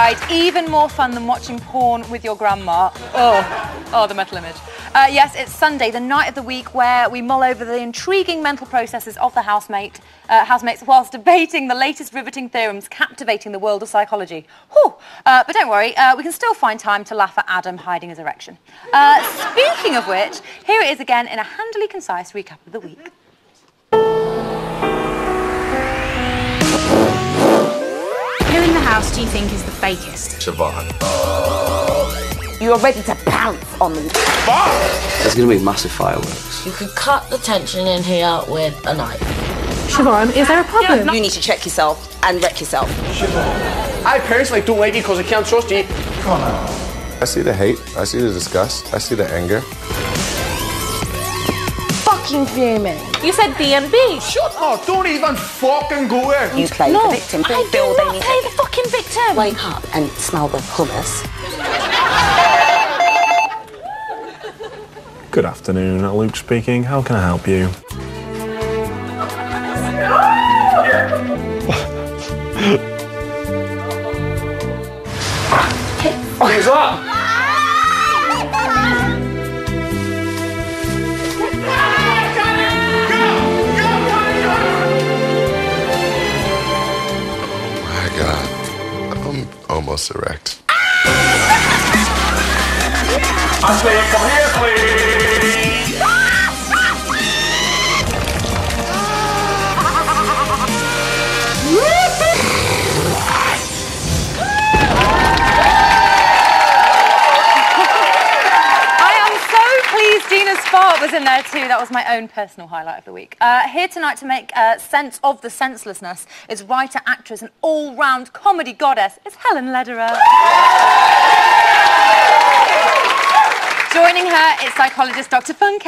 right, even more fun than watching porn with your grandma. Oh, the metal image. Yes, it's Sunday, the night of the week where we mull over the intriguing mental processes of the housemates whilst debating the latest riveting theorems captivating the world of psychology. Whew. But don't worry, we can still find time to laugh at Adam hiding his erection. Speaking of which, here it is again in a handily concise recap of the week. Who in the house do you think is the fakest? Siobhan. You are ready to pounce on them. There's going to be massive fireworks. You could cut the tension in here with a knife. Siobhan, is there a problem? You need to check yourself and wreck yourself. I personally don't like you because I can't trust you. Come on now. I see the hate, I see the disgust, I see the anger. Fucking fuming. You said B&B. Shut up, don't even fucking go there. You play the victim. I do not play the fucking victim. Wake up and smell the hummus. Good afternoon, Luke speaking. How can I help you? Who's that? My God, I'm almost erect. I say, come here, please. Dena's fart was in there too. That was my own personal highlight of the week. Here tonight to make sense of the senselessness is writer, actress and all-round comedy goddess. It's Helen Lederer. Joining her is psychologist Dr. Funke.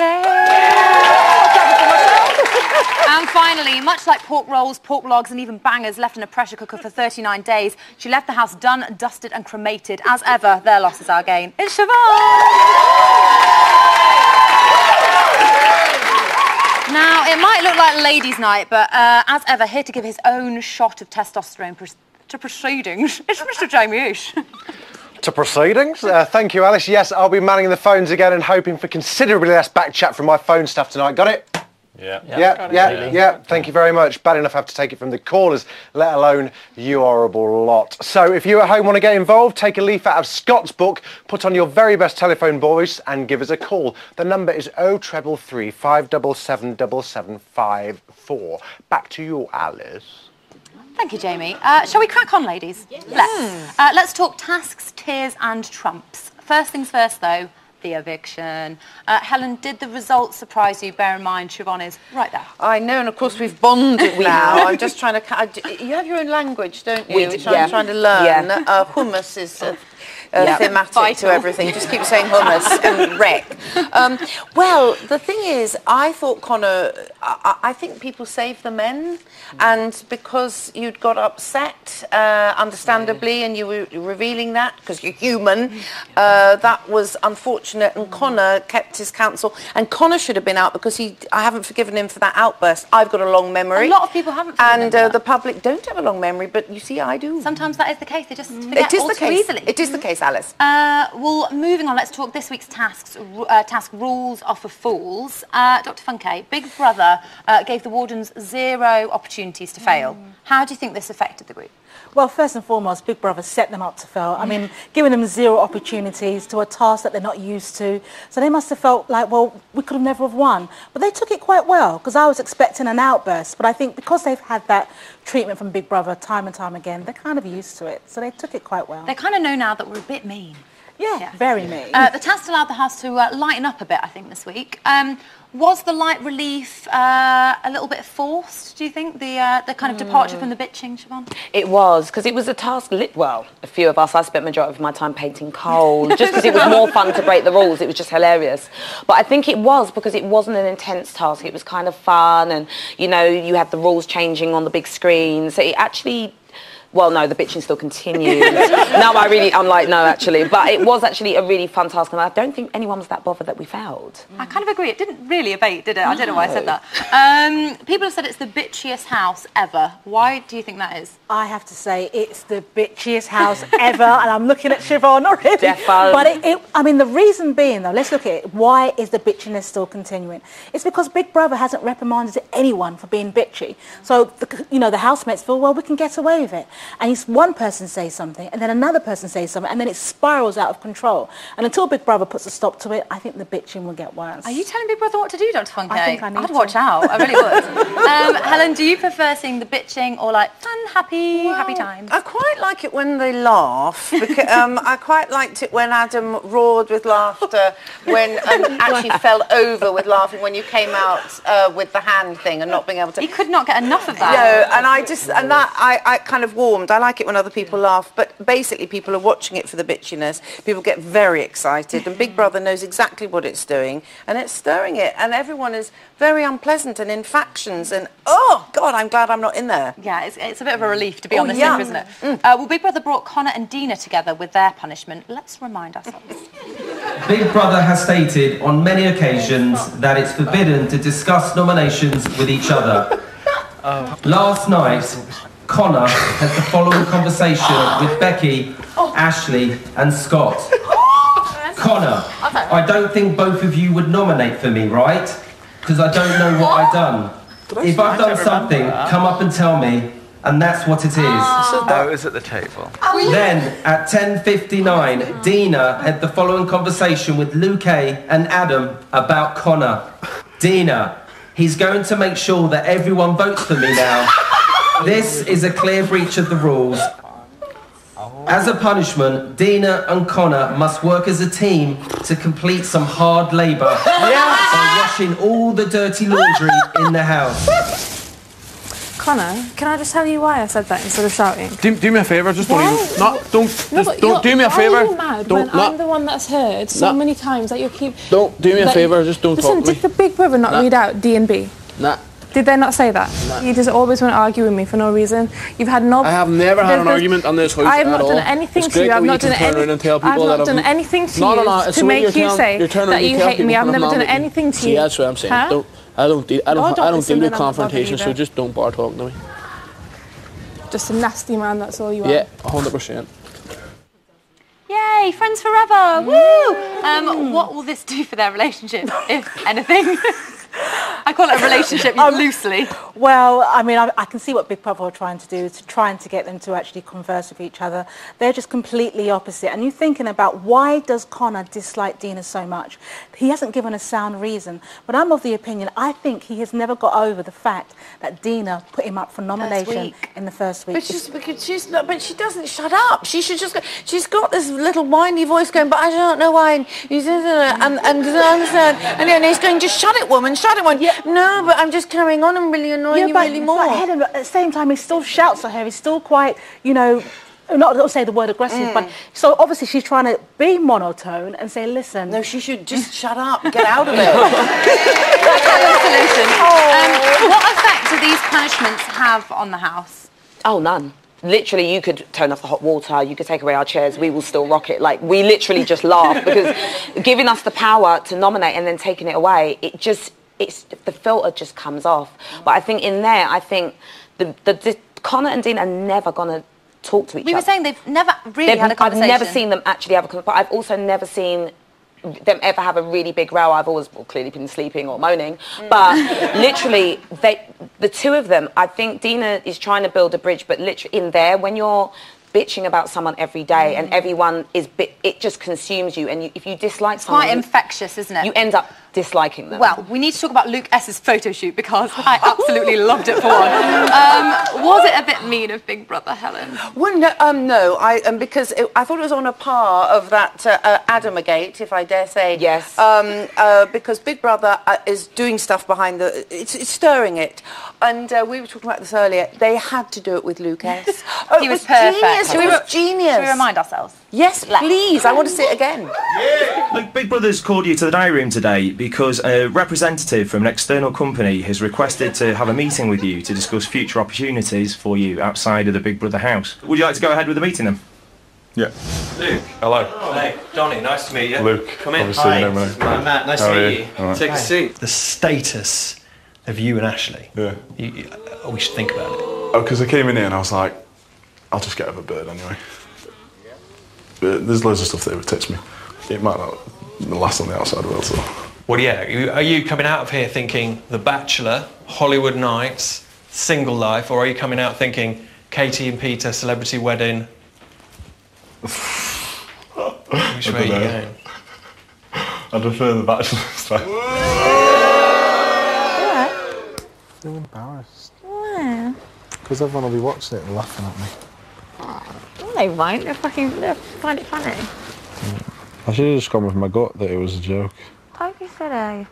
And finally, much like pork rolls, pork logs and even bangers left in a pressure cooker for 39 days, she left the house done, dusted and cremated. As ever, their loss is our gain. It's Siobhan! Now, it might look like ladies' night, but as ever, here to give his own shot of testosterone to proceedings, it's Mr. Jamie Ish. To proceedings? Thank you, Alice. Yes, I'll be manning the phones again and hoping for considerably less back chat from my phone stuff tonight. Got it? Yeah. Thank you very much. Bad enough I have to take it from the callers, let alone you horrible lot. So if you at home want to get involved, take a leaf out of Scott's book, put on your very best telephone voice and give us a call. The number is 0333 577 7754. Back to you, Alice. Thank you, Jamie. Shall we crack on, ladies? Yes. Let's talk tasks, tears and trumps. First things first, though, the eviction. Helen, did the results surprise you? Bear in mind, Siobhan is right there. I know, and of course we've bonded now. I'm just trying to... You have your own language, don't you? Which I'm trying to learn. Hummus is... thematic to everything. Just keep saying hummus and wreck. Well, the thing is, I thought Connor... I think people save the men, and because you'd got upset, understandably, and you were revealing that, because you're human, that was unfortunate, and Connor kept his counsel, and Connor should have been out, because I haven't forgiven him for that outburst. I've got a long memory. A lot of people haven't forgiven him. And the public don't have a long memory, but you see, I do. Sometimes that is the case. They just forget all too easily. It is the case, Alice. Well, moving on, let's talk this week's tasks. Task rules are for fools. Dr. Funke, Big Brother gave the wardens 0 opportunities to fail. How do you think this affected the group? Well, first and foremost, Big Brother set them up to fail. I mean, giving them 0 opportunities to a task that they're not used to. So they must have felt like, well, we could have never have won. But they took it quite well, because I was expecting an outburst. But I think because they've had that treatment from Big Brother time and time again, they're kind of used to it. So they took it quite well. They kind of know now that we're a bit mean. Yeah, very mean. The task allowed the house to lighten up a bit, I think, this week. Was the light relief a little bit forced, do you think, the kind of departure from the bitching, Siobhan? It was, because it was a task, well, a few of us, I spent the majority of my time painting coal, just because it was more fun to break the rules. It was just hilarious. But I think it was, because it wasn't an intense task. It was kind of fun, and, you know, you had the rules changing on the big screen. So it actually... Well, no, the bitching still continues. I'm like, no, actually. But it was actually a really fun task, and I don't think anyone was that bothered that we failed. I kind of agree. It didn't really abate, did it? I don't know why I said that. People have said it's the bitchiest house ever. Why do you think that is? I have to say it's the bitchiest house ever, and I'm looking at Siobhan already. Defo. But I mean, the reason being, though, let's look at it. Why is the bitchiness still continuing? It's because Big Brother hasn't reprimanded anyone for being bitchy. So, the housemates feel, well, we can get away with it. And one person says something, and then another person says something, and then it spirals out of control. And until Big Brother puts a stop to it, I think the bitching will get worse. Are you telling Big Brother what to do, Dr. Funke? I think I need I'd watch out. I really would. Helen, do you prefer seeing the bitching or like fun, happy times? I quite like it when they laugh. Because, I quite liked it when Adam roared with laughter, when actually fell over with laughing when you came out with the hand thing and not being able to. He could not get enough of that. No, and I kind of warmed. I like it when other people laugh, but basically people are watching it for the bitchiness. People get very excited, and Big Brother knows exactly what it's doing, and it's stirring it, and everyone is very unpleasant and in factions, and oh God, I'm glad I'm not in there. Yeah, it's a bit of a relief to be on this thing, isn't it? Well, Big Brother brought Connor and Dena together with their punishment. Let's remind ourselves. Big Brother has stated on many occasions that it's forbidden to discuss nominations with each other. Last night, Connor had the following conversation with Becky, Ashley and Scott. Connor, I don't think both of you would nominate for me, right? Because I don't know what I've done. If I've done something, come up and tell me, and that's what it is. That was at the table. Then, at 10:59, Dena had the following conversation with Luke and Adam about Connor. Dena, he's going to make sure that everyone votes for me now. This is a clear breach of the rules. As a punishment, Dena and Connor must work as a team to complete some hard labour by washing all the dirty laundry in the house. Connor, can I just tell you why I said that instead of shouting? Do me a favour, just don't do me a favour. Why are you mad when I'm the one that's heard so many times that you keep... Don't do me a favour, just don't talk to me. Listen, did the Big Brother not read out D and B? Nah. Did they not say that? Nah. You just always want to argue with me for no reason. You've had no... I have never had an argument on this house at all. I have not done anything to you. I've not done anything to you to make you say that you hate me. I've never done anything to you. See, that's what I'm saying. Huh? I don't deal with confrontation, so just don't bother talking to me. Just a nasty man, that's all you are. Yeah, 100%. Yay, friends forever! Woo! What will this do for their relationship, if anything? I call it a relationship loosely. Well, I mean, I can see what Big Brother are trying to do, trying to get them to actually converse with each other. They're just completely opposite. And you're thinking about, why does Connor dislike Dena so much? He hasn't given a sound reason. But I'm of the opinion, I think he has never got over the fact that Dena put him up for nomination in the first week. But she's not. But she doesn't shut up. She should just go. She's got this little whiny voice going, but I don't know why. And he's going, just shut it, woman. Shut it, woman. Yeah. No, but I'm just carrying on and really annoying you really more. Helen, at the same time, he still shouts at her. He's still quite, not to say the word aggressive, but so obviously she's trying to be monotone and say, listen. No, she should just shut up, get out of it. What effect do these punishments have on the house? Oh, none. Literally, you could turn off the hot water, you could take away our chairs, we will still rock it. Like, we literally just laugh because giving us the power to nominate and then taking it away, the filter just comes off. But I think in there, the Connor and Dena are never going to talk to each other. We were saying they've never really had a conversation. I've never seen them actually have a conversation, but I've also never seen them ever have a really big row. I've always clearly been sleeping or moaning, but literally, the two of them, I think Dena is trying to build a bridge, but literally in there, when you're bitching about someone every day and everyone it just consumes you, and if you dislike someone... It's quite infectious, isn't it? You end up disliking them. Well, we need to talk about Luke S's photo shoot because I absolutely loved it for one. Was it a bit mean of Big Brother, Helen? Well, no, because I thought it was on a par of that Adamagate, if I dare say. Yes. Because Big Brother is doing stuff behind it's stirring it. And we were talking about this earlier. They had to do it with Luke S. He was perfect. fantastic. Genius. Should we remind ourselves? Yes, please. I want to see it again. Look, Big Brother's called you to the diary room today because a representative from an external company has requested to have a meeting with you to discuss future opportunities for you outside of the Big Brother house. Would you like to go ahead with the meeting then? Yeah. Luke. Hello. Hey, Donnie, nice to meet you. Luke. Come in. Obviously, Hi. you know me. I'm Matt, nice to meet you. Right. Take a seat. The status of you and Ashley. Yeah. We should think about it. Oh, because I came in here and I was like, I'll just get over bird anyway. But there's loads of stuff that irritates me. It might not last on the outside world, so. Well, yeah. Are you coming out of here thinking The Bachelor, Hollywood Nights, Single Life, or are you coming out thinking Katie and Peter, Celebrity Wedding? Which way are you going? I prefer The Bachelor style. I'm embarrassed. Why? Because everyone will be watching it and laughing at me. No, they won't. They'll find it funny. I should have just gone with my gut that it was a joke. Don't be silly.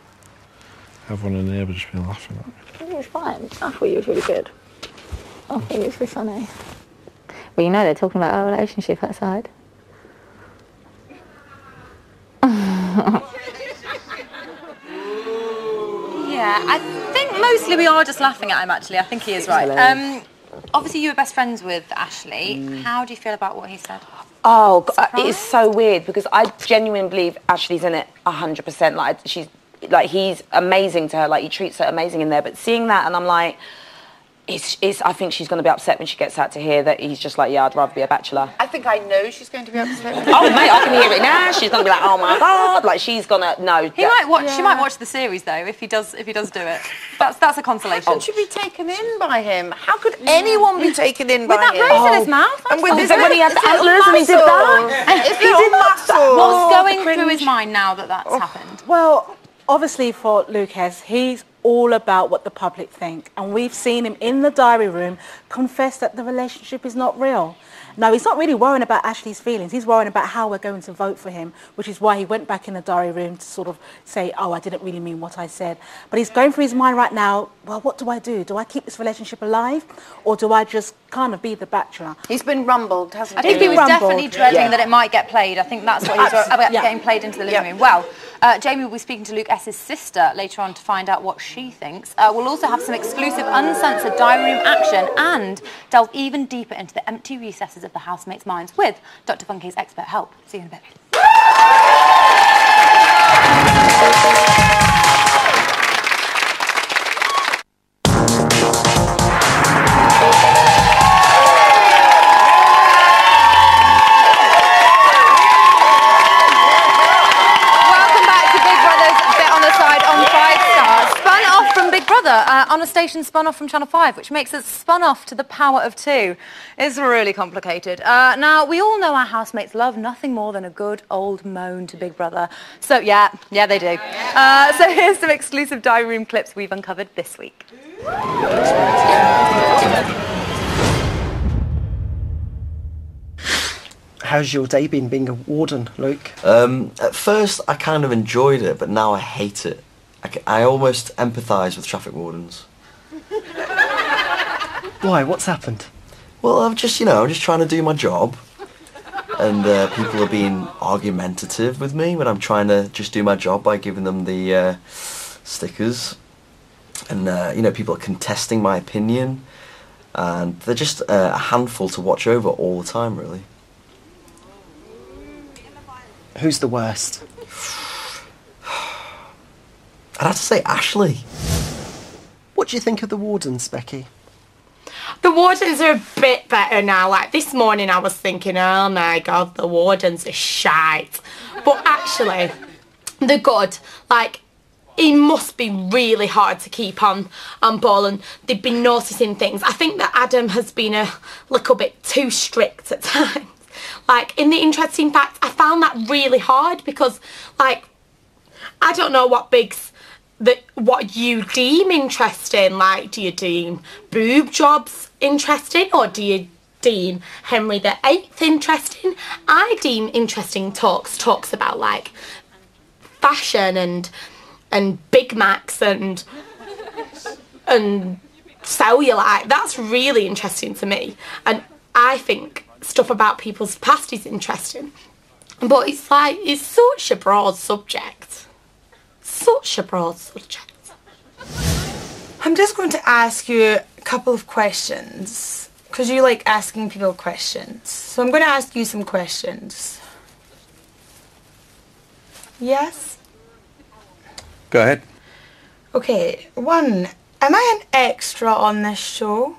Everyone in here would just been laughing at me. It was fine. I thought you was really good. I thought it was really funny. Well, you know they're talking about our relationship outside. Yeah, I think mostly we are just laughing at him, actually. I think he is right. Obviously, you were best friends with Ashley. How do you feel about what he said? Oh, God, it is so weird because I genuinely believe Ashley's in it 100%. Like, he's amazing to her. Like, he treats her amazing in there. But seeing that, and I'm like, I think she's going to be upset when she gets out to hear that he's just like, yeah, I'd rather be a bachelor. I think I know she's going to be upset. Oh, mate, I can hear it now. She's going to be like, oh my God. Like, she's going to, no. He might watch. She might watch the series, though, if he does do it. That's a consolation. How could you be taken in by him? How could anyone be taken in by him? With that rose in his mouth? And with his when he had the antlers and he did that? He did muscles. What's going through his mind now that that's happened? Well, obviously for Lucas, he's all about what the public think. And we've seen him in the diary room confess that the relationship is not real. No, he's not really worrying about Ashley's feelings. He's worrying about how we're going to vote for him, which is why he went back in the diary room to sort of say, oh, I didn't really mean what I said. But he's going through his mind right now, well, what do I do? Do I keep this relationship alive? Or do I just kind of be the bachelor? He's been rumbled, hasn't he? I think he was definitely dreading that it might get played. I think that's what he was getting played into the living room. Well, Jamie will be speaking to Luke S.'s sister later on to find out what she thinks. We'll also have some exclusive uncensored diary room action and delve even deeper into the empty recesses of the housemates' minds with Dr. Funky's expert help. See you in a bit. On a station spun off from Channel 5, which makes it spun off to the power of 2. It's really complicated. Now, we all know our housemates love nothing more than a good old moan to Big Brother. So, yeah, they do. So here's some exclusive diary room clips we've uncovered this week. How's your day been being a warden, Luke? At first, I kind of enjoyed it, but now I hate it. I almost empathise with traffic wardens. Why? What's happened? Well, I'm just trying to do my job. And people are being argumentative with me when I'm trying to just do my job by giving them the stickers. And, people are contesting my opinion. And they're just a handful to watch over all the time, really. Who's the worst? I'd have to say Ashley. What do you think of the wardens, Becky? The wardens are a bit better now. Like, this morning I was thinking, oh my God, the wardens are shite. But actually, they're good. Like, it must be really hard to keep on ball, and they've been noticing things. I think that Adam has been a little bit too strict at times. Like, in the interesting fact, I found that really hard because, like, I don't know what what you deem interesting. Like, do you deem boob jobs interesting, or do you deem Henry VIII interesting? I deem interesting talks about, like, fashion and Big Macs and cellulite. That's really interesting to me, and I think stuff about people's past is interesting. But it's like, it's such a broad subject. Such a broad subject. I'm just going to ask you a couple of questions, because you like asking people questions. So I'm going to ask you some questions. Yes? Go ahead. Okay, 1, am I an extra on this show?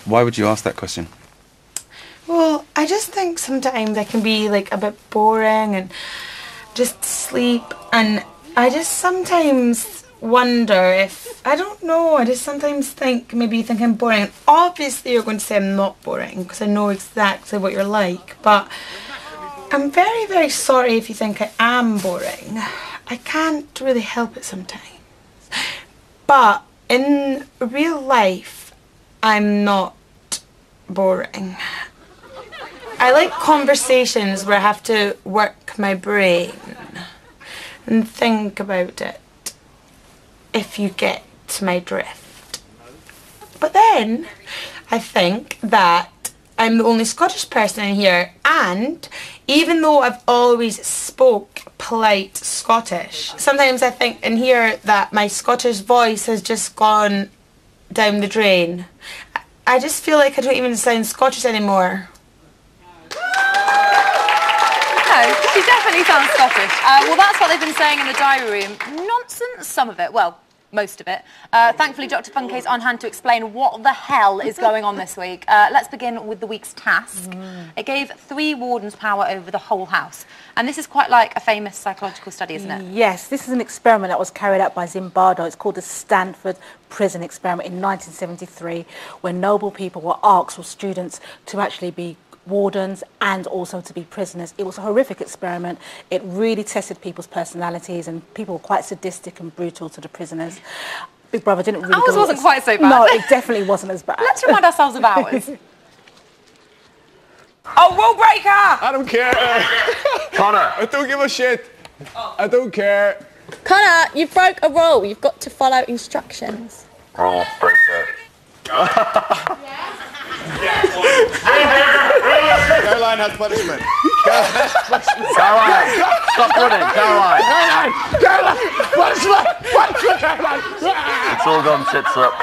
Why would you ask that question? Well, I just think sometimes I can be like a bit boring and just sleep, and I just sometimes wonder if, I don't know, I just sometimes maybe you think I'm boring. And obviously you're going to say I'm not boring because I know exactly what you're like, but I'm very, very sorry if you think I am boring. I can't really help it sometimes. But in real life, I'm not boring. I like conversations where I have to work my brain and think about it, if you get my drift. But then I think that I'm the only Scottish person in here, and even though I've always spoke polite Scottish, sometimes I think in here that my Scottish voice has just gone down the drain. I just feel like I don't even sound Scottish anymore. No, she definitely sounds Scottish. Well, that's what they've been saying in the diary room. Nonsense, some of it. Well, most of it. Thankfully, Dr. Funkay's on hand to explain what the hell is going on this week. Let's begin with the week's task. It gave 3 wardens power over the whole house. And this is quite like a famous psychological study, isn't it? Yes, this is an experiment that was carried out by Zimbardo. It's called the Stanford Prison Experiment in 1973, where noble people were asked, or students, to actually be wardens and also to be prisoners. It was a horrific experiment. It really tested people's personalities, and people were quite sadistic and brutal to the prisoners. Big Brother didn't really... Ours wasn't quite so bad. No, it definitely wasn't as bad. Let's remind ourselves of ours. Oh, rule breaker! I don't care. Connor. I don't give a shit. I don't care. Connor, you broke a rule. You've got to follow instructions. Rule breaker. Caroline has punishment. Caroline, stop running. Caroline. Caroline. It's all gone tits up.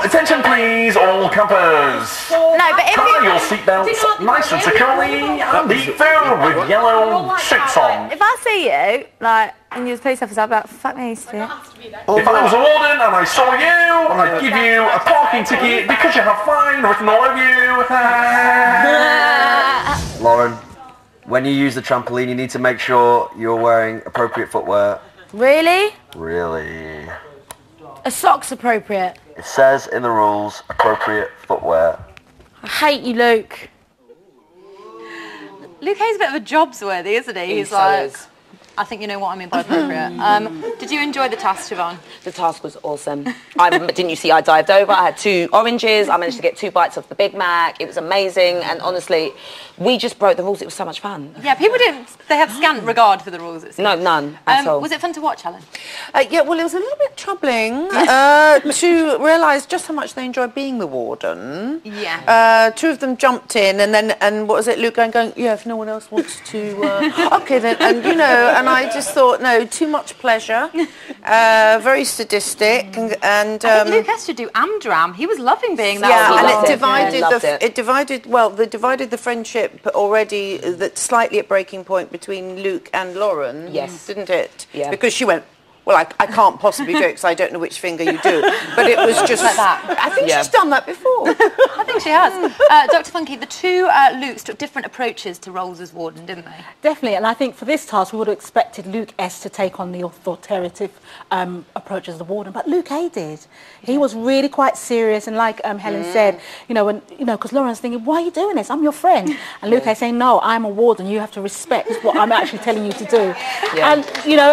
Attention please, all campers. No, but if Tie your seatbelts nice and securely and be filled with yellow suits on. If I see you, like, and you're the police officer, I'd be like, fuck me, Steve. If I was a warden and I saw you, I'd give you a parking ticket because you have fine written all over you. Lauren, when you use the trampoline, you need to make sure you're wearing appropriate footwear. Really? Really? A sock's appropriate. It says in the rules, appropriate footwear. I hate you, Luke. Luke Hayes a bit of a jobs worthy, isn't he? He's like... I think you know what I mean by appropriate. Did you enjoy the task, Siobhan? The task was awesome. Didn't you see I dived over? I had 2 oranges. I managed to get 2 bites off the Big Mac. It was amazing. And honestly, we just broke the rules. It was so much fun. Yeah, people didn't... They had scant regard for the rules, it seems. No, none at all. Was it fun to watch, Helen? Yeah, well, it was a little bit troubling to realise just how much they enjoyed being the warden. Yeah. 2 of them jumped in, and what was it, Luke going, yeah, if no one else wants to... OK, then, and, you know... And I just thought, no, too much pleasure, very sadistic, and I think Luke has to do Amdram. He was loving being that. Yeah, and it divided the friendship already, that slightly at breaking point between Luke and Lauren. Yes, didn't it? Yeah. Because she went, well, I can't possibly do it because I don't know which finger you do. But it was just like that. I think she's done that before. I think she has. Dr. Funkay, the 2 Lukes took different approaches to roles as warden, didn't they? Definitely, and I think for this task we would have expected Luke S to take on the authoritative approach as the warden, but Luke A did. He was really quite serious, and like Helen said, because Lauren's thinking, why are you doing this? I'm your friend. And Luke A saying, no, I'm a warden, you have to respect what I'm actually telling you to do. Yeah.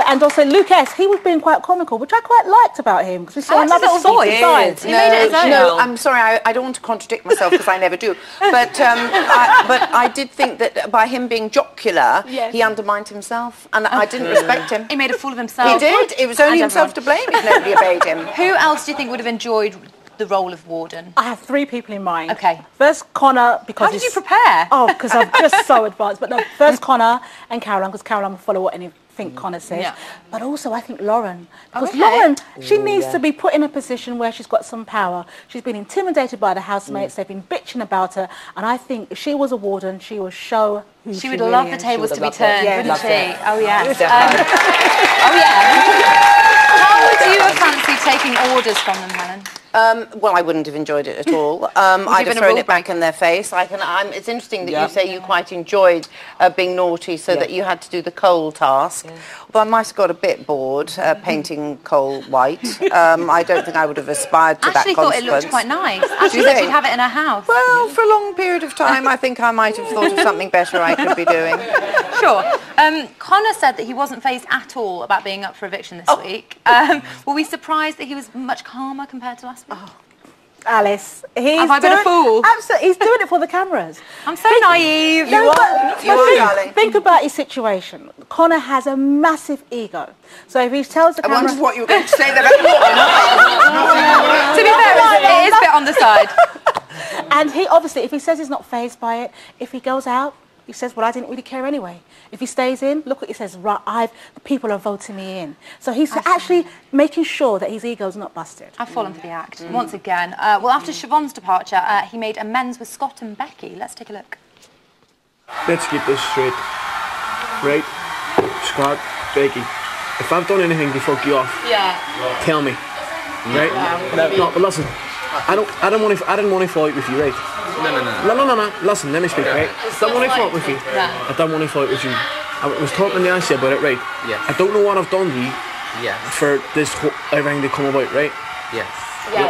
And also Luke S, he was being quite comical, which I quite liked about him, because we saw another sort of side. He made it his own. No, I'm sorry, I don't want to contradict myself because I never do. But I did think that by him being jocular, he undermined himself, and I didn't respect him. He made a fool of himself. He did. It was only himself to blame if nobody obeyed him. Who else do you think would have enjoyed the role of warden? I have 3 people in mind. Okay. First, Connor, because how did you prepare? Oh, because I'm just so advanced. But no, first Connor and Caroline, because Caroline will follow what anything Connor says. Yeah. But also, I think Lauren, because Lauren, she needs to be put in a position where she's got some power. She's been intimidated by the housemates. They've been bitching about her, and I think if she was a warden, she would show who she would really love the is. tables to be turned, wouldn't she? Oh yeah. Oh yeah. How would you have fancied taking orders from them, Helen? Well, I wouldn't have enjoyed it at all. I'd have thrown it back in their face. It's interesting that you say you quite enjoyed being naughty, so that you had to do the coal task. But I might have got a bit bored painting coal white. I don't think I would have aspired to that consequence. Thought it looked quite nice. Ashley said she'd have it in her house. Well, for a long period of time, I think I might have thought of something better I could be doing. Sure. Connor said that he wasn't fazed at all about being up for eviction this week. Were we surprised that he was much calmer compared to last week? Alice, have I been a fool? Absolutely, he's doing it for the cameras. I'm so naive. You are, darling. Think about his situation. Connor has a massive ego. So if he tells the camera... I wondered what you were going to say there. To be fair, it is a bit on the side. And he obviously, if he says he's not fazed by it, if he goes out, he says, well, I didn't really care anyway. If he stays in, look what he says, right, the people are voting me in. So he's actually making sure that his ego's not busted. I've fallen for the act, once again. Well, after Siobhan's departure, he made amends with Scott and Becky. Let's take a look. Let's get this straight. Right? Scott, Becky, if I've done anything to fuck you off, tell me. Right? No, but listen, I didn't want to fight with you, right? No. Listen, let me speak, right? I don't want to fight with you. I don't want to fight with you. I was talking to Nancy about it, right? Yes. I don't know what I've done to you for this whole, everything to come about, right? Yes.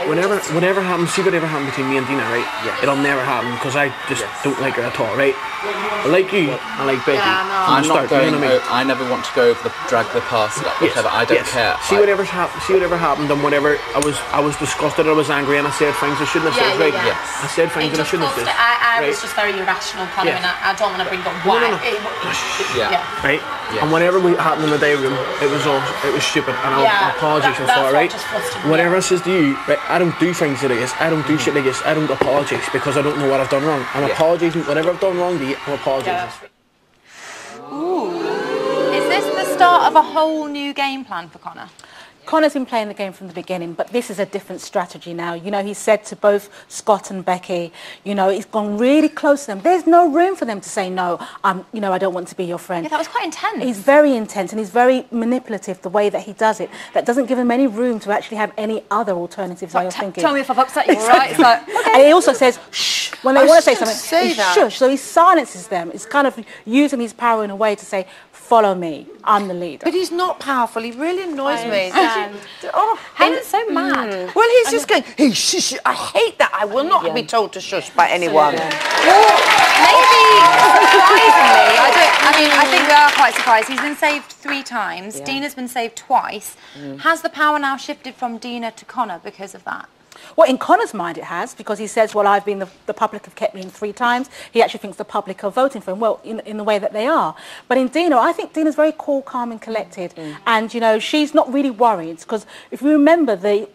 Whatever happens, see whatever happened between me and Dena, right? Yes. It'll never happen because I just don't like her at all, right? I like you, I like Becky. I'm not going. I never want to go over drag the past, whatever. I don't care. See whatever happened, and whatever I was disgusted, I was angry, and I said things I shouldn't have said, right? Yes. I said things that I shouldn't have said. I was just very irrational, kind of, and I don't want to bring up why. Right. And whatever happened in the day room, it was stupid, and I apologise for it, right? Whatever I says to you, right? I don't do things like this. I don't do shit like this. I don't apologise because I don't know what I've done wrong. I'm apologising. Whatever I've done wrong to you, I'm apologising. Ooh. Is this the start of a whole new game plan for Connor? Connor's been playing the game from the beginning, but this is a different strategy now. You know, he said to both Scott and Becky, you know, he's gone really close to them. There's no room for them to say, no, you know, I don't want to be your friend. Yeah, that was quite intense. He's very intense, and he's very manipulative the way that he does it. That doesn't give him any room to actually have any other alternatives way of thinking. Tell me if I've upset you, all right? Like, okay. And he also says, shh, when they want to say something, he shush. So he silences them. It's kind of using his power in a way to say, follow me, I'm the leader. But he's not powerful, he really annoys me. Helen's so mad. Well, he's just going, hey, shush, I hate that. I will not be told to shush by anyone. Well, maybe, surprisingly, I think we are quite surprised. He's been saved 3 times. Dena's been saved twice. Has the power now shifted from Dena to Connor because of that? Well, in Connor's mind it has, because he says, well, I've been the public have kept me in 3 times. He actually thinks the public are voting for him, well, in the way that they are. But in Dena, I think Dena's very cool, calm and collected. And, you know, she's not really worried, because if you remember,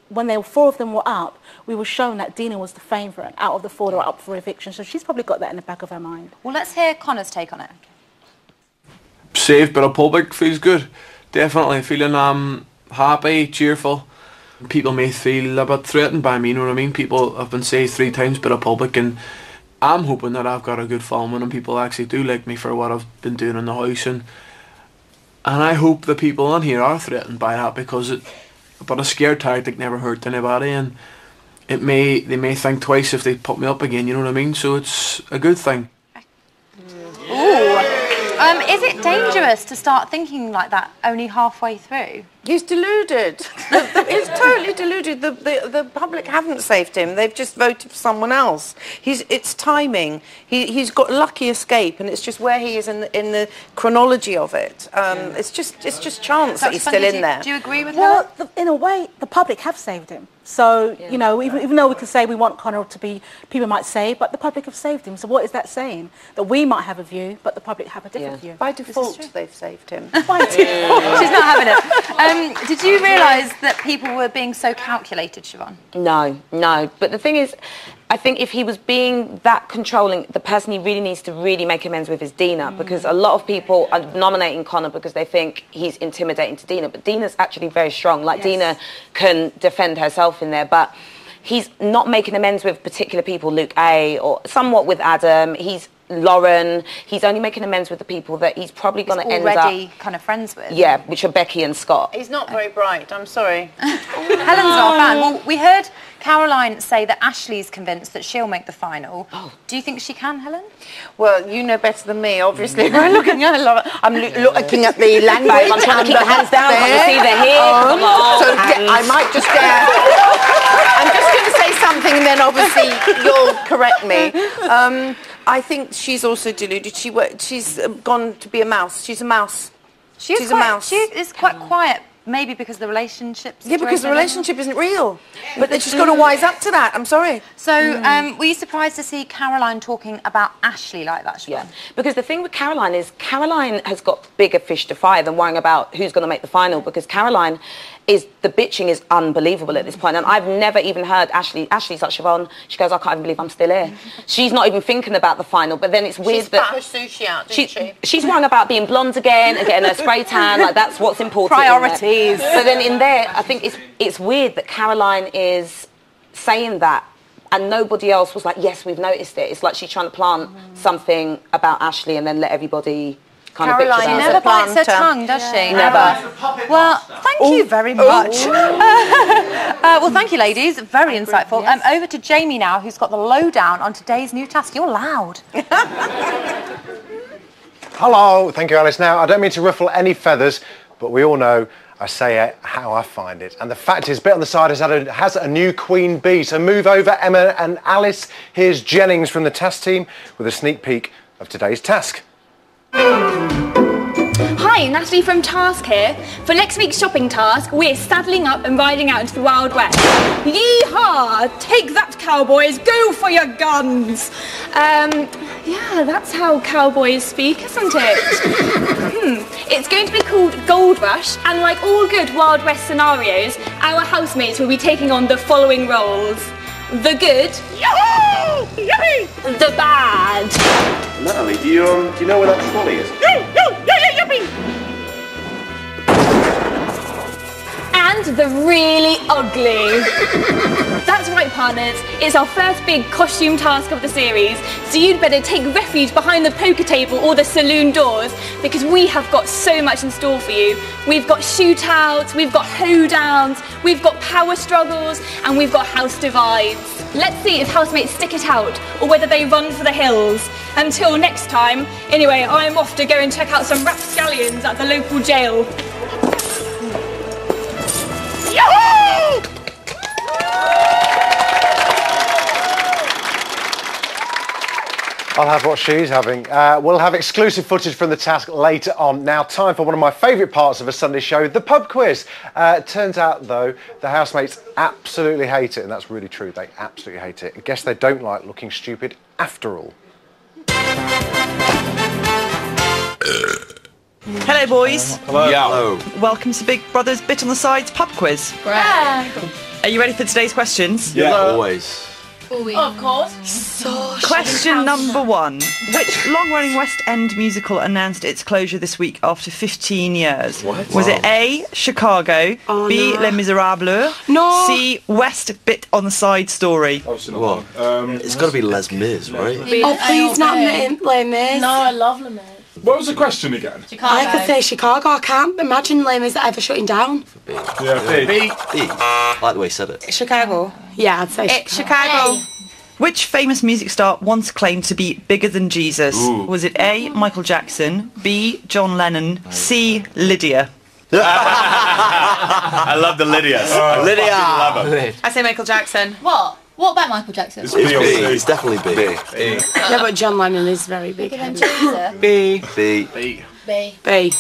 when 4 of them were up, we were shown that Dena was the favourite out of the 4 that were up for eviction. So she's probably got that in the back of her mind. Well, let's hear Connor's take on it. Saved by the public feels good. Definitely feeling happy, cheerful. People may feel a bit threatened by me, you know what I mean? People have been saved 3 times by the public, and I'm hoping that I've got a good following and people actually do like me for what I've been doing in the house, and I hope the people on here are threatened by that, because but a scare tactic never hurt anybody, and they may think twice if they put me up again, you know what I mean? So it's a good thing. Ooh. Is it dangerous to start thinking like that only halfway through? He's deluded. He's totally deluded. The public haven't saved him. They've just voted for someone else. It's timing. He's got lucky escape, and it's just where he is in the chronology of it. It's just chance that he's still in there. Do you agree with her? Well, in a way, the public have saved him. So, you know, even though we can say we want Connor to be, people might say, but the public have saved him. So what is that saying? That we might have a view, but the public have a different view. By default, they've saved him. By default. She's not having it. Did you realise that people were being so calculated, Siobhan? No. But the thing is, I think if he was being that controlling, the person he really needs to really make amends with is Dena, because a lot of people are nominating Connor because they think he's intimidating to Dena, but Dena's actually very strong. Like, Dena can defend herself in there, but he's not making amends with particular people, Luke A, or somewhat with Adam. He's Lauren. He's only making amends with the people that he's probably going to end up already kind of friends with. Yeah, which are Becky and Scott. He's not very bright, I'm sorry. Helen's not a fan. Well, we heard Caroline say that Ashley's convinced that she'll make the final. Do you think she can, Helen? Well, you know better than me, obviously. I'm looking at looking at the language. I'm trying to keep the hands down. Can you see the here? Come on. So I might just I'm just going to say something, and then obviously you'll correct me. I think she's also deluded. She's gone to be a mouse. She's a mouse. She's a mouse. She is quite quiet. Maybe because the relationship situation. Yeah, because the relationship isn't real. But she's got to wise up to that. I'm sorry. So, were you surprised to see Caroline talking about Ashley like that, Siobhan? Yeah, because the thing with Caroline is Caroline has got bigger fish to fry than worrying about who's going to make the final, because Caroline the bitching is unbelievable at this point, and I've never even heard Ashley's like, Siobhan, she goes, I can't even believe I'm still here. She's not even thinking about the final, but then it's weird she's that... She's sushi out, didn't she? She's worrying about being blonde again and getting her spray tan, like that's what's important. Priorities. But then in there, I think it's weird that Caroline is saying that and nobody else was like, yes, we've noticed it. It's like she's trying to plant something about Ashley and then let everybody... Caroline never bites her tongue, does she? Never. Well, thank you very much. Well, thank you, ladies. Very insightful. Yes. Over to Jamie now, who's got the lowdown on today's new task. You're loud. Hello. Thank you, Alice. Now, I don't mean to ruffle any feathers, but we all know I say it how I find it. And the fact is, Bit on the Side has a new queen bee. So move over, Emma and Alice. Here's Jennings from the task team with a sneak peek of today's task. Hi, Natalie from Task here. For next week's shopping task, we're saddling up and riding out into the Wild West. Yeehaw! Take that, cowboys! Go for your guns! Yeah, that's how cowboys speak, isn't it? It's going to be called Gold Rush, and like all good Wild West scenarios, our housemates will be taking on the following roles. The good, Yahoo! Yippee! The bad, Natalie, do you know where that trolley is? Yippee! And the really ugly. That's right, partners. It's our first big costume task of the series, so you'd better take refuge behind the poker table or the saloon doors, because we have got so much in store for you. We've got shootouts, we've got hoedowns, we've got power struggles, and we've got house divides. Let's see if housemates stick it out, or whether they run for the hills. Until next time, anyway, I'm off to go and check out some rapscallions at the local jail. Yahoo! I'll have what she's having. We'll have exclusive footage from the task later on. Now, time for one of my favourite parts of a Sunday show, the pub quiz. Turns out, though, the housemates absolutely hate it, and that's really true. They absolutely hate it. I guess they don't like looking stupid after all. Hello, boys. Hello. Yeah. Hello. Welcome to Big Brother's Bit on the Sides pub quiz. Yeah. Are you ready for today's questions? Yeah, always. Of course. Question number 1. Which long-running West End musical announced its closure this week after 15 years? What? Was it A, Chicago, B, Les Miserables, C, West Bit on the Side Story? What? It's got to be Les Mis, right? Oh, please, not Les Mis. No, I love Les Mis. What was the question again? Chicago. I could say Chicago. I can't imagine Les Mis ever shutting down. Yeah, B. I like the way he said it. Chicago. Yeah, I'd say Chicago. Which famous music star once claimed to be bigger than Jesus? Ooh. Was it A, Michael Jackson, B, John Lennon, C, Lydia? I love the Lydias. Lydia! Love them. I say Michael Jackson. What? What about Michael Jackson? It's B. It's definitely B. Yeah, but John Lennon is very big. B. B.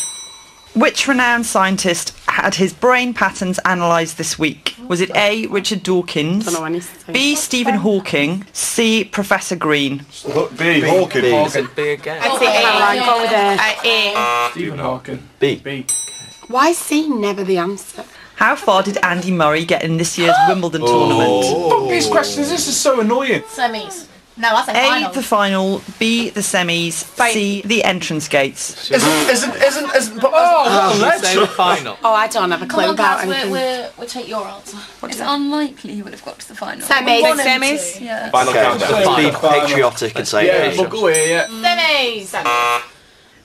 Which renowned scientist had his brain patterns analysed this week? Was it A, Richard Dawkins, Don't know anything. B, Stephen Hawking, C, Professor Green? B. Hawking. B. Hawking. I'd say A. Go with A. Stephen Hawking. B. Why is C never the answer? How far did Andy Murray get in this year's Wimbledon tournament? Fuck these questions, this is so annoying. Semis. No, I say A, final. the final, B, the semis, C, the entrance gates. Isn't let's say the final. Oh, I don't have a clue Come on, about guys, anything. we'll take your answer. It's unlikely you would have got to the final. Semis. Semis? Yeah. Final countdown. Be patriotic and say yeah, we'll go here, Semis!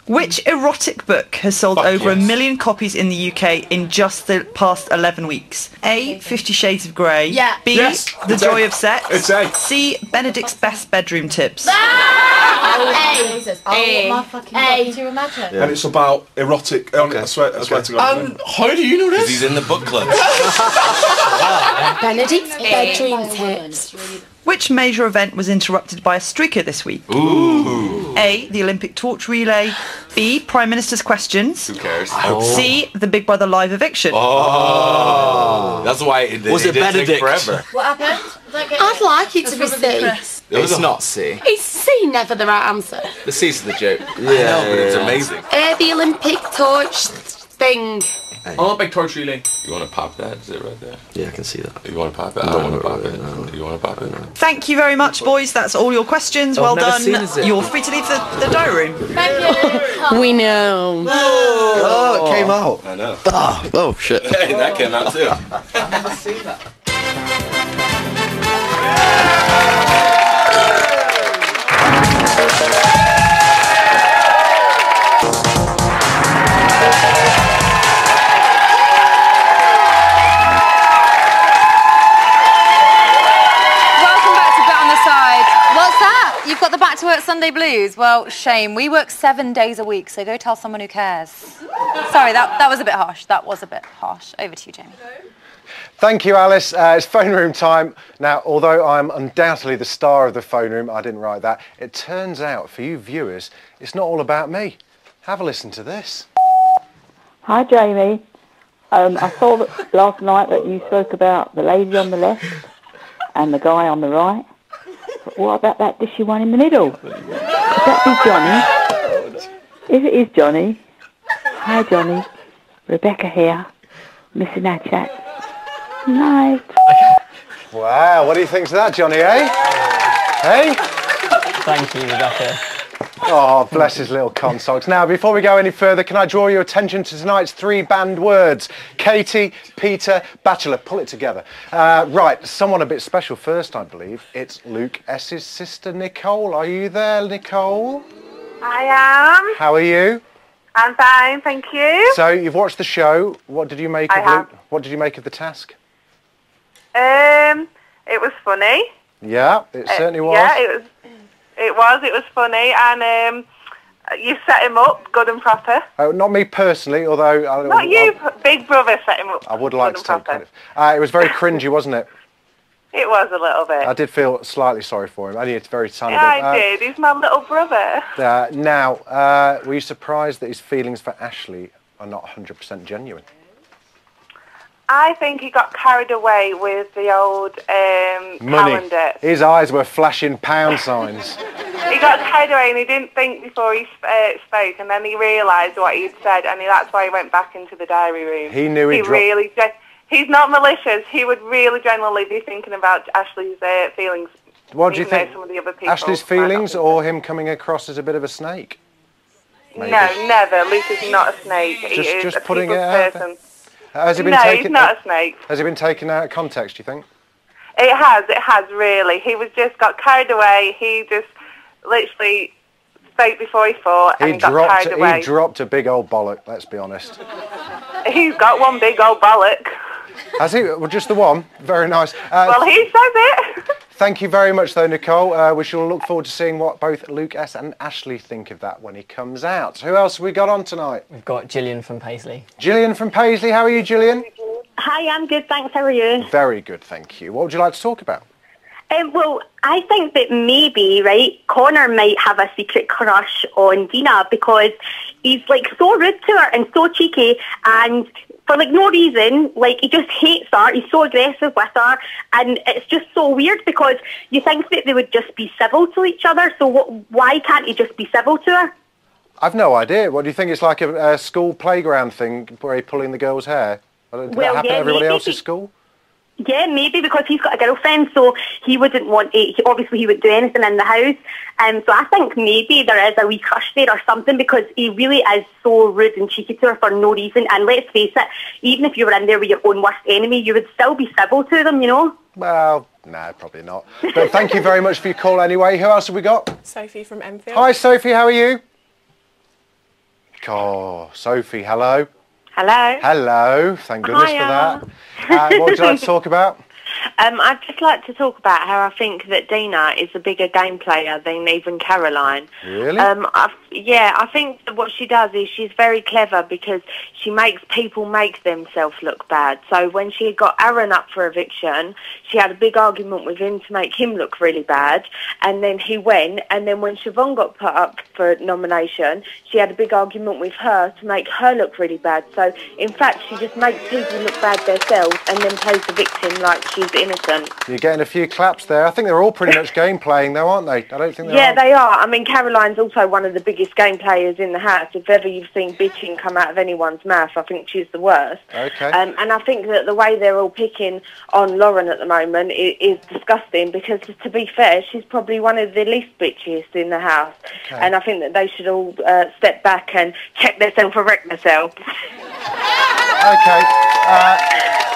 Which erotic book has sold over 1 million copies in the UK in just the past 11 weeks? A, 50 Shades of Grey. Yeah. B, Yes. The Joy of Sex. It's A. C, Benedict's Best Bedroom Tips. My fucking God, could you imagine? and it's about erotic. I swear to God. How do you know this? He's in the book club. Benedict's bedroom tips. Which major event was interrupted by a streaker this week? Ooh. A, the Olympic torch relay. B, Prime Minister's questions. Who cares? C, the Big Brother live eviction. Oh. That's why it Was it didn't take Benedict? forever. What happened? I'd like it to be C. It's not C. Is C never the right answer? The C's the joke. Yeah, but it's amazing. The Olympic torch thing. Olympic torch relay. You want to pop that? Is it right there? Yeah, I can see that. You want to pop it? No, I want to no, pop no, it. no. You want to pop it? Thank you very much, boys. That's all your questions. Well never done. seen it. You're free to leave the diary room. Thank you. We know. Oh, it came out. I know. Oh shit. Hey, that came out too. I've never seen that. You've got the back to work Sunday blues. Well, shame. We work 7 days a week, so go tell someone who cares. Sorry, that was a bit harsh. That was a bit harsh. Over to you, Jamie. Thank you, Alice. It's phone room time. Now, although I'm undoubtedly the star of the phone room, I didn't write that, it turns out, for you viewers, it's not all about me. Have a listen to this. Hi, Jamie. I saw that last night that you spoke about the lady on the left and the guy on the right. But what about that dishy one in the middle? Could that be Johnny? If it is Johnny, hi Johnny, Rebecca here, missing our chat. Night. Wow, what do you think to that, Johnny, eh? Hey? Thank you, Rebecca. Oh, bless his little consoles. Now, before we go any further, can I draw your attention to tonight's 3 banned words? Katie, Peter, Bachelor. Pull it together. Right, someone a bit special first, I believe. It's Luke S.'s sister, Nicole. Are you there, Nicole? I am. How are you? I'm fine, thank you. So, you've watched the show. What did you make of Luke? What did you make of the task? It was funny. Yeah, it certainly was. Yeah, it was funny, and you set him up good and proper. Not me personally, although... Not you, Big Brother set him up I would like good to and take proper. credit. It was very cringy, wasn't it? It was a little bit. I did feel slightly sorry for him. Only it's very tiny Yeah, bit. I did. He's my little brother. Now, were you surprised that his feelings for Ashley are not 100% genuine? I think he got carried away with the old Money. calendar. His eyes were flashing pound signs. He got carried away and he didn't think before he spoke, and then he realised what he'd said, and that's why he went back into the diary room. He knew he's not malicious. He would really genuinely be thinking about Ashley's feelings. What do you think? Some of the other people Ashley's feelings or him coming across as a bit of a snake? Maybe. No, never. Luke is not a snake. He is Just a putting it people's out person. Has he been No, taken, he's not a snake. Has he been taken out of context, do you think? It has really. He was just got carried away. He just literally spoke before he fought and he got carried away. He dropped a big old bollock, let's be honest. He's got one big old bollock. Has he? Well, just the one? Very nice. Well, he says it. Thank you very much, though, Nicole. We shall look forward to seeing what both Luke S. and Ashley think of that when he comes out. Who else have we got on tonight? We've got Gillian from Paisley. Gillian from Paisley. How are you, Gillian? Hi, I'm good, thanks. How are you? Very good, thank you. What would you like to talk about? Well, I think that maybe, right, Connor might have a secret crush on Dena because he's, like, so rude to her and so cheeky, and for, like, no reason, like, he just hates her, he's so aggressive with her, and it's just so weird because you think that they would just be civil to each other, so why can't he just be civil to her? I've no idea. What do you think? It's like a school playground thing where he's pulling the girl's hair? Did that happen at everybody else's school? Yeah, maybe, because he's got a girlfriend, so he wouldn't want to, obviously he wouldn't do anything in the house. So I think maybe there is a wee crush there or something, because he really is so rude and cheeky to her for no reason. And let's face it, even if you were in there with your own worst enemy, you would still be civil to them, you know? Well, no, probably not. But thank you very much for your call anyway. Who else have we got? Sophie from Enfield. Hi, Sophie, how are you? Oh, Sophie, hello. Hello. Hello, thank goodness Hiya. for that. What would you like to talk about? I'd just like to talk about how I think that Dena is a bigger game player than even Caroline. Really? I think that what she does is she's very clever, because she makes people make themselves look bad. So when she got Aaron up for eviction, she had a big argument with him to make him look really bad, and then he went, and then when Siobhan got put up for nomination, she had a big argument with her to make her look really bad. So in fact, she just makes people look bad themselves and then plays the victim like she's innocent. You're getting a few claps there. I think they're all pretty much game playing though, aren't they? I don't think they are. Yeah, they are. I mean, Caroline's also one of the biggest game players in the house. If ever you've seen bitching come out of anyone's mouth, I think she's the worst. Okay. And I think that the way they're all picking on Lauren at the moment is disgusting, because to be fair, she's probably one of the least bitchiest in the house. Okay. And I think that they should all step back and check themselves or wreck themselves. Okay.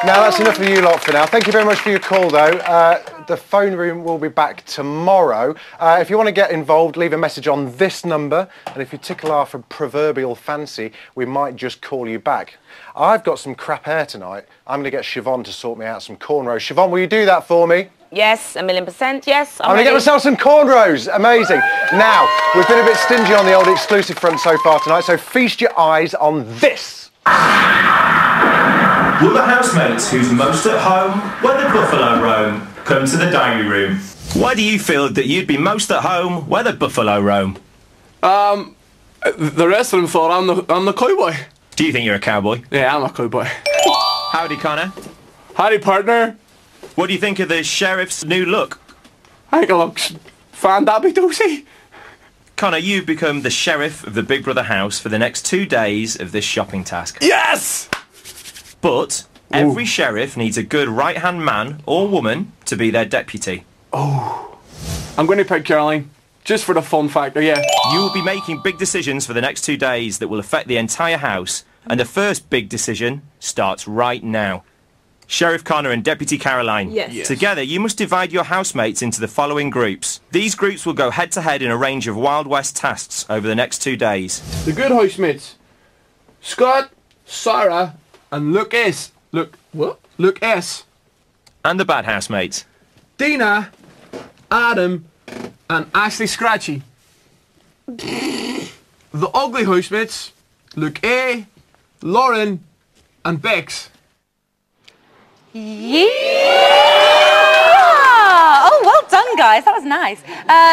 Now that's enough of you lot for now. Thank you very much for your call though. The phone room will be back tomorrow. If you want to get involved, leave a message on this number, and if you tickle our proverbial fancy, we might just call you back. I've got some crap hair tonight. I'm going to get Siobhan to sort me out some cornrows. Siobhan, will you do that for me? Yes, 1,000,000%, yes. I'm going to get myself some cornrows. Amazing. Now, we've been a bit stingy on the old exclusive front so far tonight, so feast your eyes on this. Will the housemates who's most at home where the buffalo roam come to the diary room? Why do you feel that you'd be most at home where the buffalo roam? The rest of them thought I'm the cowboy. Do you think you're a cowboy? Yeah, I'm a cowboy. Howdy, Connor. Howdy, partner. What do you think of the sheriff's new look? I think it looks fan-dabby-dosey. Connor, you've become the sheriff of the Big Brother house for the next 2 days of this shopping task. Yes! But every sheriff needs a good right-hand man or woman to be their deputy. Oh. I'm going to pick Caroline. Just for the fun factor, yeah. You will be making big decisions for the next 2 days that will affect the entire house. And the first big decision starts right now. Sheriff Connor and Deputy Caroline. Yes. Together, you must divide your housemates into the following groups. These groups will go head-to-head in a range of Wild West tasks over the next 2 days. The good housemates. Scott, Sarah, and Luke S. Luke S. And the bad housemates. Dena, Adam, and Ashley Scratchy. The ugly housemates. Luke A, Lauren, and Bex. Yeah! Oh, well done, guys. That was nice.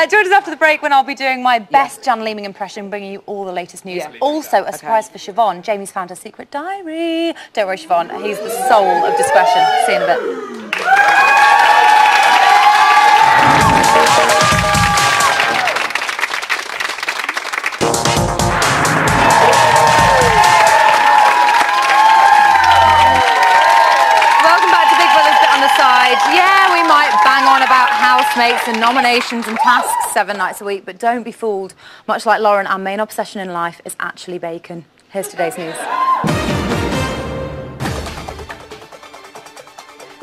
Join us after the break when I'll be doing my best Jan Leeming impression, bringing you all the latest news. Yeah. Also, a surprise for Siobhan. Jamie's found her secret diary. Don't worry, Siobhan. He's the soul of discretion. See you in a bit. Yeah, we might bang on about housemates and nominations and tasks 7 nights a week, but don't be fooled. Much like Lauren, our main obsession in life is actually bacon. Here's today's news.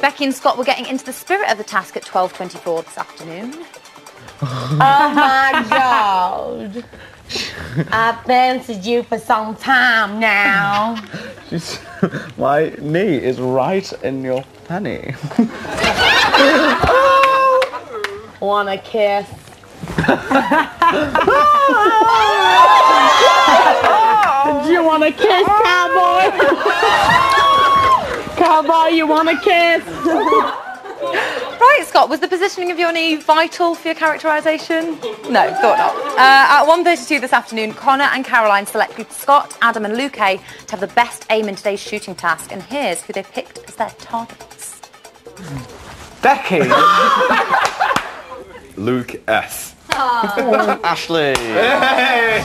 Becky and Scott were getting into the spirit of the task at 12:24 this afternoon. Oh my God. I've fancied you for some time now. My knee is right in your fanny. Wanna kiss? Do you wanna kiss, cowboy? Cowboy, you wanna kiss? Right, Scott, was the positioning of your knee vital for your characterisation? No, thought not. At 1:32 this afternoon, Connor and Caroline selected Scott, Adam and Luke A to have the best aim in today's shooting task, and here's who they picked as their targets. Becky! Luke S. Ashley! Hey!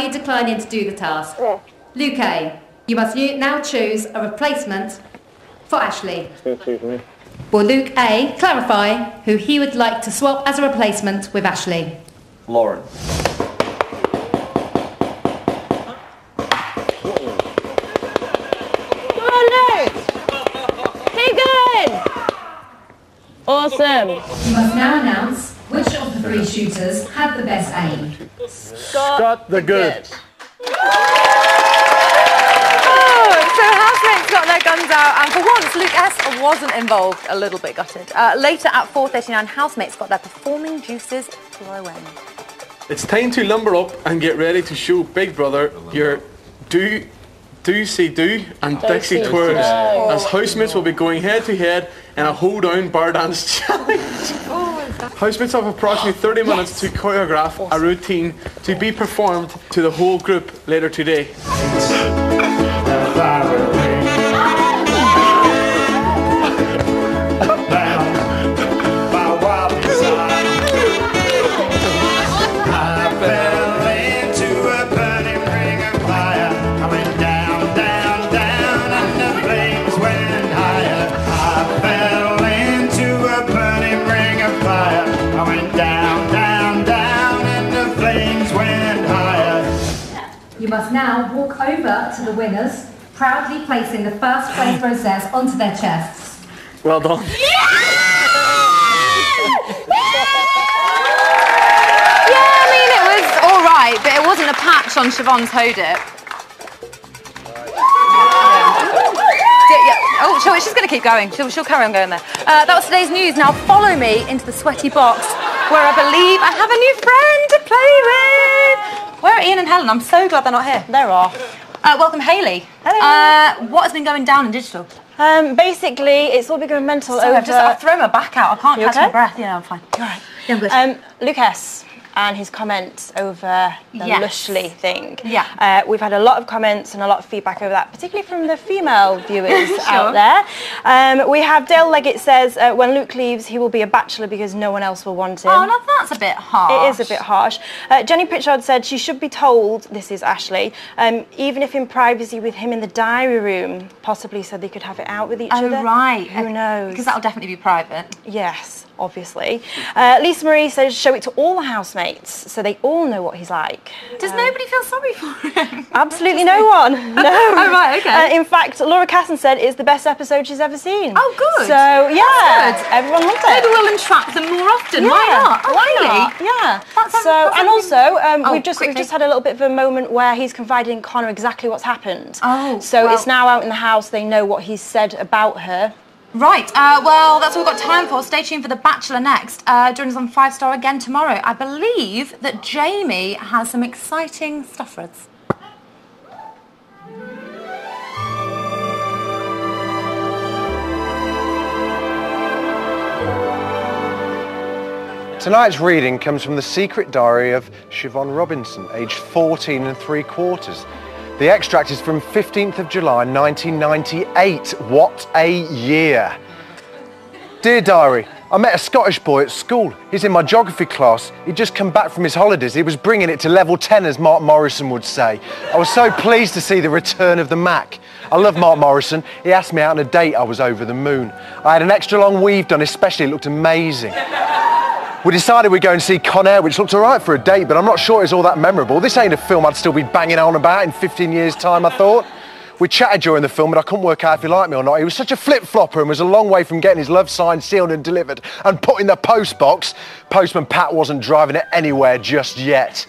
you declining to do the task? Luke A, you must now choose a replacement for Ashley. Will Luke A clarify who he would like to swap as a replacement with Ashley? Lauren. Keep going! Awesome. You must now announce which of the three shooters had the best aim. Scott the Good. So housemates got their guns out, and for once, Luke S wasn't involved. A little bit gutted. Later at 4:39, housemates got their performing juices flowing. It's time to lumber up and get ready to show Big Brother your do and Dixie twirls, as housemates will be going head to head in a hold down bar dance challenge. Housemates have approximately 30 minutes to choreograph a routine to be performed to the whole group later today. You must now walk over to the winners, proudly placing the first place roses onto their chests. Well done. Yeah, I mean, it was all right, but it wasn't a patch on Siobhan's hoe dip. Oh, she's going to keep going. She'll carry on going there. That was today's news. Now follow me into the sweaty box, where I believe I have a new friend to play with. Where are Ian and Helen? I'm so glad they're not here. There are. Welcome, Hayley. Hello. What has been going down in digital? Basically, it's all been going mental over... I've thrown my back out. I can't catch my breath. Yeah, I'm fine. You're right. Yeah, I'm good. Lucas and his comments over the Lushly thing. Yeah. We've had a lot of comments and a lot of feedback over that, particularly from the female viewers out there. We have Dale Leggett says, when Luke leaves, he will be a bachelor because no one else will want him. Oh, no, that's a bit harsh. It is a bit harsh. Jenny Pritchard said she should be told, this is Ashley, even if in privacy with him in the diary room, possibly so they could have it out with each other. Oh, right. Who knows? Because that'll definitely be private. Yes, obviously. Lisa Marie says show it to all the housemates so they all know what he's like. Does nobody feel sorry for him? Absolutely no one. No. Oh, right, okay. In fact, Laura Casson said it's the best episode she's ever seen. Oh, good. So, yeah, everyone loved it. Maybe we'll entrap them more often. Yeah. Why not? Oh, Why really? not? Yeah. That's and also, we've just quickly. had a little bit of a moment where he's confided in Connor exactly what's happened. Oh, so it's now out in the house. They know what he's said about her. Right, well, that's all we've got time for. Stay tuned for The Bachelor next. Join us on 5 Star again tomorrow. I believe that Jamie has some exciting stuff for us. Tonight's reading comes from the secret diary of Siobhan Robinson, aged 14 3/4. The extract is from 15th of July 1998. What a year. Dear diary, I met a Scottish boy at school. He's in my geography class. He'd just come back from his holidays. He was bringing it to level 10, as Mark Morrison would say. I was so pleased to see the return of the Mac. I love Mark Morrison. He asked me out on a date. I was over the moon. I had an extra long weave done, especially. It looked amazing. We decided we'd go and see Con Air, which looked all right for a date, but I'm not sure it's all that memorable. This ain't a film I'd still be banging on about in 15 years' time, I thought. We chatted during the film, but I couldn't work out if he liked me or not. He was such a flip-flopper and was a long way from getting his love sign sealed and delivered and put in the post box. Postman Pat wasn't driving it anywhere just yet.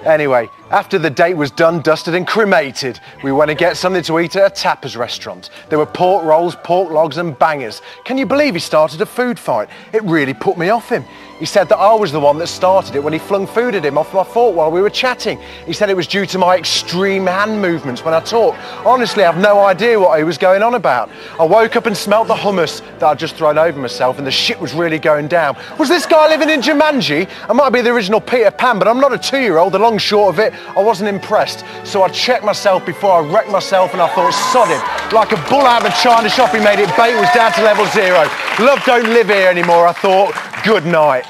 Anyway, after the date was done, dusted and cremated, we went to get something to eat at a tapas restaurant. There were pork rolls, pork logs and bangers. Can you believe he started a food fight? It really put me off him. He said that I was the one that started it when he flung food at him off my fork while we were chatting. He said it was due to my extreme hand movements when I talk. Honestly, I've no idea what he was going on about. I woke up and smelt the hummus that I'd just thrown over myself and the shit was really going down. Was this guy living in Jumanji? I might be the original Peter Pan, but I'm not a 2-year-old. The long short of it, I wasn't impressed. So I checked myself before I wrecked myself and I thought, sod him. Like a bull out of a china shop, he made it bait, was down to level 0. Love don't live here anymore, I thought. Good night.